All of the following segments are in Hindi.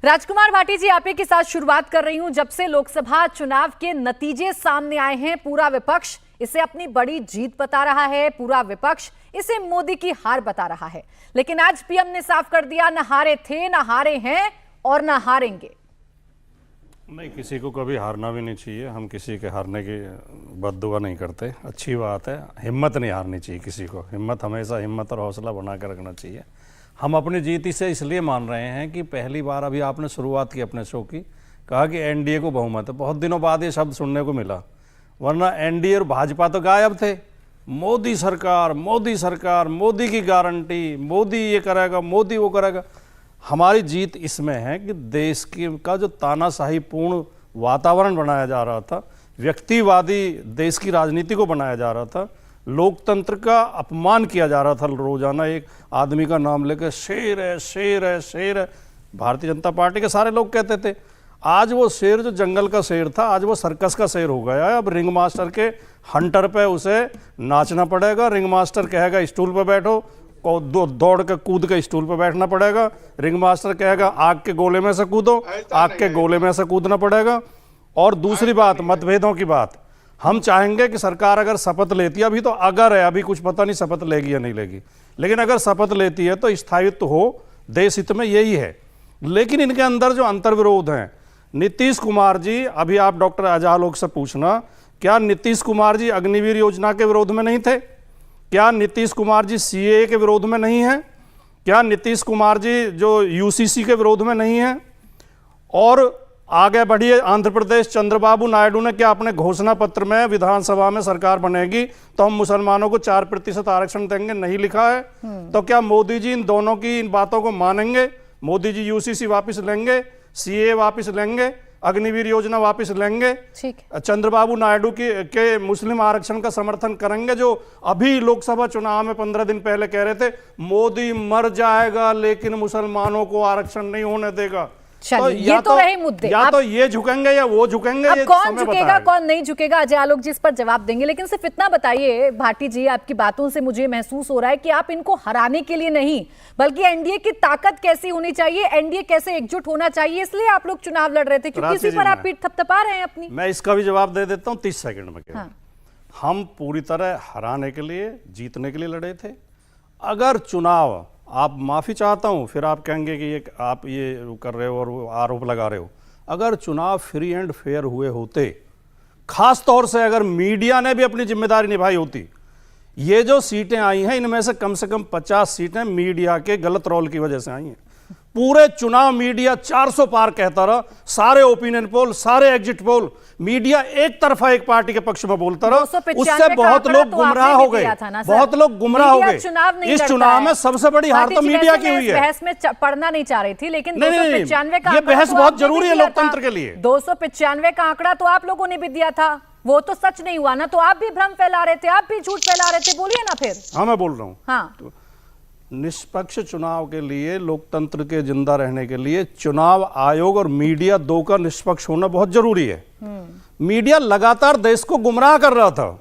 राजकुमार भाटी जी, आप ही के साथ शुरुआत कर रही हूं। जब से लोकसभा चुनाव के नतीजे सामने आए हैं, पूरा विपक्ष इसे अपनी बड़ी जीत बता रहा है, पूरा विपक्ष इसे मोदी की हार बता रहा है। लेकिन आज पीएम ने साफ कर दिया, न हारे थे, न हारे हैं और न हारेंगे। नहीं, किसी को कभी हारना भी नहीं चाहिए। हम किसी के हारने की बद्दुआ नहीं करते। अच्छी बात है, हिम्मत नहीं हारनी चाहिए किसी को। हिम्मत हमेशा हिम्मत और हौसला बना कर रखना चाहिए। हम अपनी जीत इसे इसलिए मान रहे हैं कि पहली बार अभी आपने शुरुआत की अपने शो की, कहा कि एनडीए को बहुमत है। बहुत दिनों बाद ये शब्द सुनने को मिला, वरना एनडीए और भाजपा तो गायब थे। मोदी सरकार, मोदी सरकार, मोदी की गारंटी, मोदी ये करेगा, मोदी वो करेगा। हमारी जीत इसमें है कि देश का जो तानाशाही पूर्ण वातावरण बनाया जा रहा था, व्यक्तिवादी देश की राजनीति को बनाया जा रहा था, लोकतंत्र का अपमान किया जा रहा था। रोजाना एक आदमी का नाम लेकर शेर है, शेर है, शेर है। भारतीय जनता पार्टी के सारे लोग कहते थे। आज वो शेर जो जंगल का शेर था, आज वो सर्कस का शेर हो गया है। अब रिंग मास्टर के हंटर पे उसे नाचना पड़ेगा। रिंग मास्टर कहेगा स्टूल पे बैठो, दौड़ के कूद के स्टूल पे बैठना पड़ेगा। रिंग मास्टर कहेगा आग के गोले में से कूदो, आग के गोले में से कूदना पड़ेगा। और दूसरी बात, मतभेदों की बात, हम चाहेंगे कि सरकार अगर शपथ लेती है, अभी तो अगर है, अभी कुछ पता नहीं शपथ लेगी या नहीं लेगी, लेकिन अगर शपथ लेती है तो स्थायित्व हो देश हित में, यही है। लेकिन इनके अंदर जो अंतर्विरोध हैं, नीतीश कुमार जी, अभी आप डॉक्टर अजालोक से पूछना, क्या नीतीश कुमार जी अग्निवीर योजना के विरोध में नहीं थे? क्या नीतीश कुमार जी सीएए के विरोध में नहीं है? क्या नीतीश कुमार जी जो यूसीसी के विरोध में नहीं है? और आगे बढ़िए, आंध्र प्रदेश चंद्रबाबू नायडू ने क्या अपने घोषणा पत्र में विधानसभा में सरकार बनेगी तो हम मुसलमानों को 4% आरक्षण देंगे, नहीं लिखा है? तो क्या मोदी जी इन दोनों की इन बातों को मानेंगे? मोदी जी यूसीसी वापस लेंगे, सीएए वापस लेंगे, अग्निवीर योजना वापस लेंगे, चंद्रबाबू नायडू के मुस्लिम आरक्षण का समर्थन करेंगे, जो अभी लोकसभा चुनाव में 15 दिन पहले कह रहे थे मोदी मर जाएगा लेकिन मुसलमानों को आरक्षण नहीं होने देगा। तो ये तो रहे मुद्दे, या तो ये झुकेंगे या वो झुकेंगे। अब कौन झुकेगा कौन नहीं झुकेगा, अजय आलोक जी इस पर जवाब देंगे। लेकिन सिर्फ इतना बताइए भाटी जी, आपकी बातों से मुझे महसूस हो रहा है कि आप इनको हराने के लिए नहीं, बल्कि एनडीए की ताकत कैसी होनी चाहिए, एनडीए कैसे एकजुट होना चाहिए, इसलिए आप लोग चुनाव लड़ रहे थे, क्योंकि इसी पर आप पीठ थपथपा रहे हैं अपनी। मैं इसका भी जवाब दे देता हूँ 30 सेकंड में। हाँ। हम पूरी तरह हराने के लिए, जीतने के लिए लड़े थे। अगर चुनाव, आप माफ़ी चाहता हूं, फिर आप कहेंगे कि ये आप ये कर रहे हो और वो आरोप लगा रहे हो। अगर चुनाव फ्री एंड फेयर हुए होते, खास तौर से अगर मीडिया ने भी अपनी जिम्मेदारी निभाई होती, ये जो सीटें आई हैं इनमें से कम 50 सीटें मीडिया के गलत रोल की वजह से आई हैं। पूरे चुनाव मीडिया 400 पार कहता रहा, सारे ओपिनियन पोल, सारे एग्जिट पोल, मीडिया एक तरफा एक पार्टी के पक्ष में बोलता रहा। उससे बहुत लोग गुमराह हो गए, बहुत लोग गुमराह हो गए। इस चुनाव में सबसे बड़ी हार तो मीडिया की हुई है। बहस में पढ़ना नहीं चाह रही थी, लेकिन 295 का ये बहस बहुत जरूरी है लोकतंत्र के लिए। 295 का आंकड़ा तो आप लोगों ने भी दिया था, वो तो सच नहीं हुआ ना, तो आप भी भ्रम फैला रहे थे, आप भी झूठ फैला रहे थे। बोलिए ना फिर। हाँ, मैं बोल रहा हूँ। हाँ, निष्पक्ष चुनाव के लिए, लोकतंत्र के जिंदा रहने के लिए चुनाव आयोग और मीडिया दो का निष्पक्ष होना बहुत जरूरी है। मीडिया लगातार देश को गुमराह कर रहा था,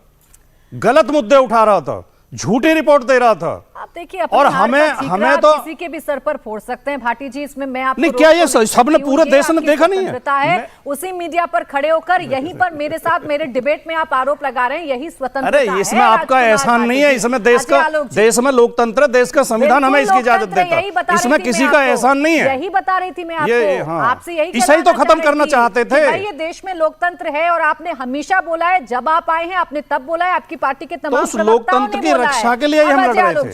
गलत मुद्दे उठा रहा था, झूठी रिपोर्ट दे रहा था। आप देखिए, और हमें तो किसी के भी सर पर फोड़ सकते हैं भाटी जी, इसमें मैं आपको नहीं, क्या ये सबने पूरे देश ने देखा नहीं है? उसी मीडिया पर खड़े होकर यहीं पर मेरे साथ मेरे डिबेट में आप आरोप लगा रहे हैं, यही स्वतंत्रता है। अरे इसमें आपका एहसान नहीं है, इसमें देश में लोकतंत्र, देश का संविधान हमें इसकी इजाजत देता है, इसमें किसी का एहसान नहीं है। यही बता रही थी मैं आपको, आपसे यही इसे ही तो खत्म करना चाहते थे। ये देश में लोकतंत्र है और आपने हमेशा बोला है, जब आप आए हैं आपने तब बोला है, आपकी पार्टी के तमाम लोकतंत्र की रक्षा के लिए हम लड़ रहे थे।